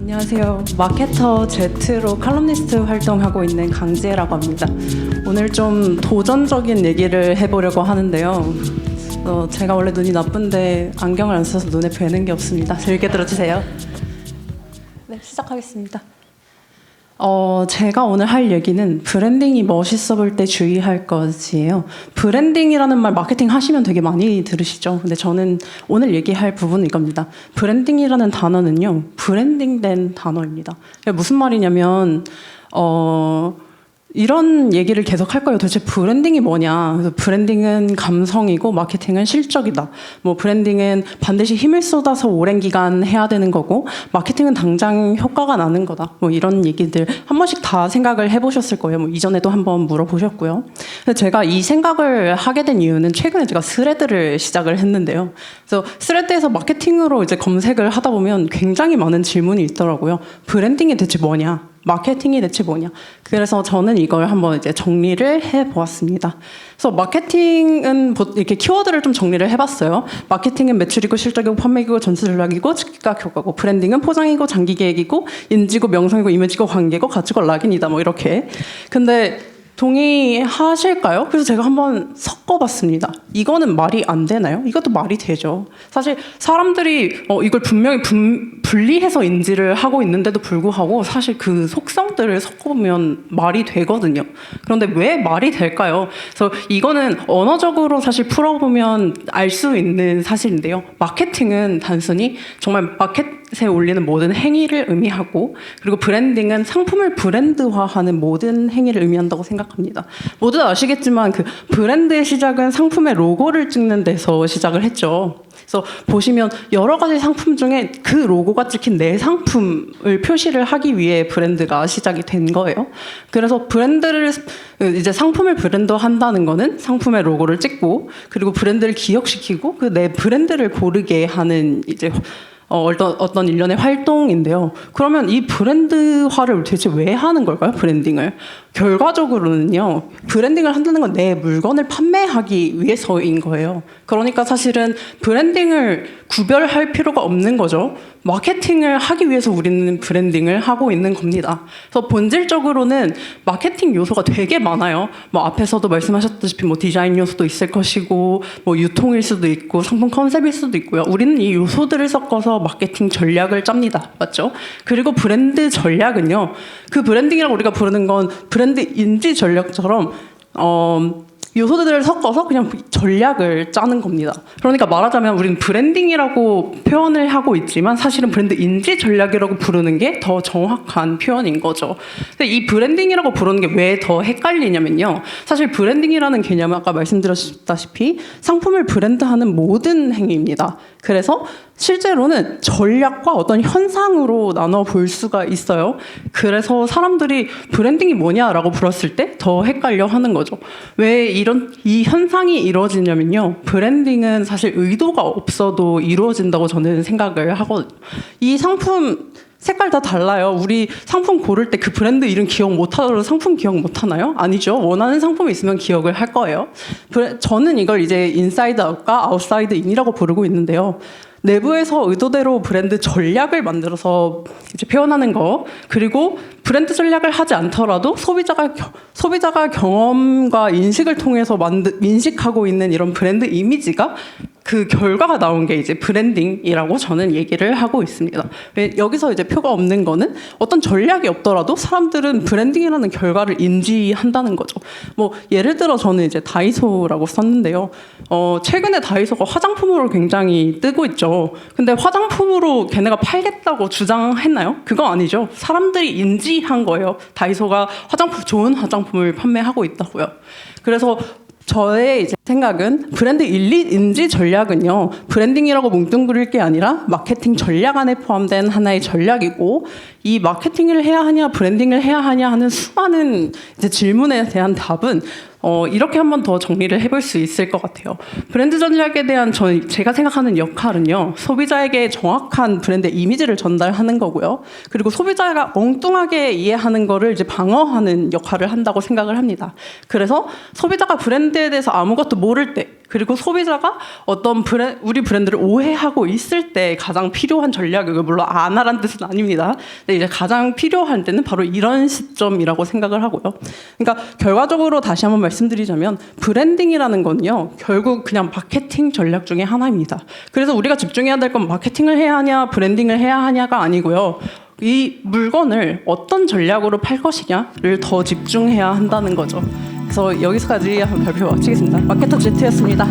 안녕하세요. 마케터 Z로 칼럼니스트 활동하고 있는 강지혜라고 합니다. 오늘 좀 도전적인 얘기를 해보려고 하는데요. 제가 원래 눈이 나쁜데 안경을 안 써서 눈에 뵈는 게 없습니다. 재밌게 들어주세요. 네, 시작하겠습니다. 제가 오늘 할 얘기는 브랜딩이 멋있어 보일 때 주의할 것이에요. 브랜딩이라는 말 마케팅 하시면 되게 많이 들으시죠. 근데 저는 오늘 얘기할 부분은 이겁니다. 브랜딩이라는 단어는요, 브랜딩된 단어입니다. 무슨 말이냐면 이런 얘기를 계속 할 거예요. 도대체 브랜딩이 뭐냐. 그래서 브랜딩은 감성이고 마케팅은 실적이다. 뭐 브랜딩은 반드시 힘을 쏟아서 오랜 기간 해야 되는 거고 마케팅은 당장 효과가 나는 거다. 뭐 이런 얘기들 한 번씩 다 생각을 해보셨을 거예요. 뭐 이전에도 한번 물어보셨고요. 근데 제가 이 생각을 하게 된 이유는 최근에 제가 스레드를 시작을 했는데요. 그래서 스레드에서 마케팅으로 이제 검색을 하다 보면 굉장히 많은 질문이 있더라고요. 브랜딩이 대체 뭐냐? 마케팅이 대체 뭐냐? 그래서 저는 이걸 한번 이제 정리를 해보았습니다. 그래서 마케팅은 이렇게 키워드를 좀 정리를 해봤어요. 마케팅은 매출이고 실적이고 판매이고 전수 전략이고 즉각 효과고, 브랜딩은 포장이고 장기 계획이고, 인지고 명성이고 이미지고 관계고 가치고 락인이다. 뭐 이렇게. 근데 동의하실까요? 그래서 제가 한번 섞어봤습니다. 이거는 말이 안 되나요? 이것도 말이 되죠. 사실 사람들이 이걸 분명히 분리해서 인지를 하고 있는데도 불구하고 사실 그 속성들을 섞어보면 말이 되거든요. 그런데 왜 말이 될까요? 그래서 이거는 언어적으로 사실 풀어보면 알 수 있는 사실인데요. 마케팅은 단순히 정말 마켓에 올리는 모든 행위를 의미하고, 그리고 브랜딩은 상품을 브랜드화하는 모든 행위를 의미한다고 생각합니다. 모두 아시겠지만 그 브랜드의 시작은 상품의 로고를 찍는 데서 시작을 했죠. 그래서 보시면 여러 가지 상품 중에 그 로고가 찍힌 내 상품을 표시를 하기 위해 브랜드가 시작이 된 거예요. 그래서 이제 상품을 브랜드한다는 거는 상품의 로고를 찍고, 그리고 브랜드를 기억시키고 그 내 브랜드를 고르게 하는 이제 어떤 일련의 활동인데요. 그러면 이 브랜드화를 대체 왜 하는 걸까요? 브랜딩을. 결과적으로는요, 브랜딩을 한다는 건 내 물건을 판매하기 위해서인 거예요. 그러니까 사실은 브랜딩을 구별할 필요가 없는 거죠. 마케팅을 하기 위해서 우리는 브랜딩을 하고 있는 겁니다. 그래서 본질적으로는 마케팅 요소가 되게 많아요. 뭐 앞에서도 말씀하셨다시피 뭐 디자인 요소도 있을 것이고, 뭐 유통일 수도 있고, 상품 컨셉일 수도 있고요. 우리는 이 요소들을 섞어서 마케팅 전략을 짭니다. 맞죠? 그리고 브랜드 전략은요, 그 브랜딩이라고 우리가 부르는 건 브랜드 인지 전략처럼 요소들을 섞어서 그냥 전략을 짜는 겁니다. 그러니까 말하자면 우리는 브랜딩이라고 표현을 하고 있지만 사실은 브랜드 인지 전략이라고 부르는 게 더 정확한 표현인 거죠. 근데 이 브랜딩이라고 부르는 게 왜 더 헷갈리냐면요. 사실 브랜딩이라는 개념은 아까 말씀드렸다시피 상품을 브랜드하는 모든 행위입니다. 그래서 실제로는 전략과 어떤 현상으로 나눠 볼 수가 있어요. 그래서 사람들이 브랜딩이 뭐냐라고 물었을 때 더 헷갈려 하는 거죠. 왜 이 현상이 이루어지냐면요. 브랜딩은 사실 의도가 없어도 이루어진다고 저는 생각을 하거든요. 이 상품 색깔 다 달라요. 우리 상품 고를 때 그 브랜드 이름 기억 못하더라도 상품 기억 못하나요? 아니죠. 원하는 상품이 있으면 기억을 할 거예요. 저는 이걸 이제 인사이드 아웃과 아웃사이드 인이라고 부르고 있는데요. 내부에서 의도대로 브랜드 전략을 만들어서 이제 표현하는 거, 그리고 브랜드 전략을 하지 않더라도 소비자가 경험과 인식을 통해서 인식하고 있는 이런 브랜드 이미지가 그 결과가 나온 게 이제 브랜딩이라고 저는 얘기를 하고 있습니다. 여기서 이제 표가 없는 거는 어떤 전략이 없더라도 사람들은 브랜딩이라는 결과를 인지한다는 거죠. 뭐 예를 들어 저는 이제 다이소라고 썼는데요. 최근에 다이소가 화장품으로 굉장히 뜨고 있죠. 근데 화장품으로 걔네가 팔겠다고 주장했나요? 그거 아니죠. 사람들이 인지한 거예요. 다이소가 좋은 화장품을 판매하고 있다고요. 그래서 저의 이제 생각은 브랜드 인지 전략은요, 브랜딩이라고 뭉뚱그릴 게 아니라 마케팅 전략 안에 포함된 하나의 전략이고, 이 마케팅을 해야 하냐 브랜딩을 해야 하냐 하는 수많은 이제 질문에 대한 답은 이렇게 한번 더 정리를 해볼 수 있을 것 같아요. 브랜드 전략에 대한 제가 생각하는 역할은요, 소비자에게 정확한 브랜드 이미지를 전달하는 거고요. 그리고 소비자가 엉뚱하게 이해하는 거를 이제 방어하는 역할을 한다고 생각을 합니다. 그래서 소비자가 브랜드에 대해서 아무것도 모를 때, 그리고 소비자가 어떤 우리 브랜드를 오해하고 있을 때 가장 필요한 전략이 물론 안 하라는 뜻은 아닙니다. 근데 이제 가장 필요한 때는 바로 이런 시점이라고 생각을 하고요. 그러니까 결과적으로 다시 한번 말씀드리자면 브랜딩이라는 건요, 결국 그냥 마케팅 전략 중에 하나입니다. 그래서 우리가 집중해야 될 건 마케팅을 해야 하냐, 브랜딩을 해야 하냐가 아니고요. 이 물건을 어떤 전략으로 팔 것이냐를 더 집중해야 한다는 거죠. 그래서 여기서까지 발표 마치겠습니다. 마케터 Z였습니다.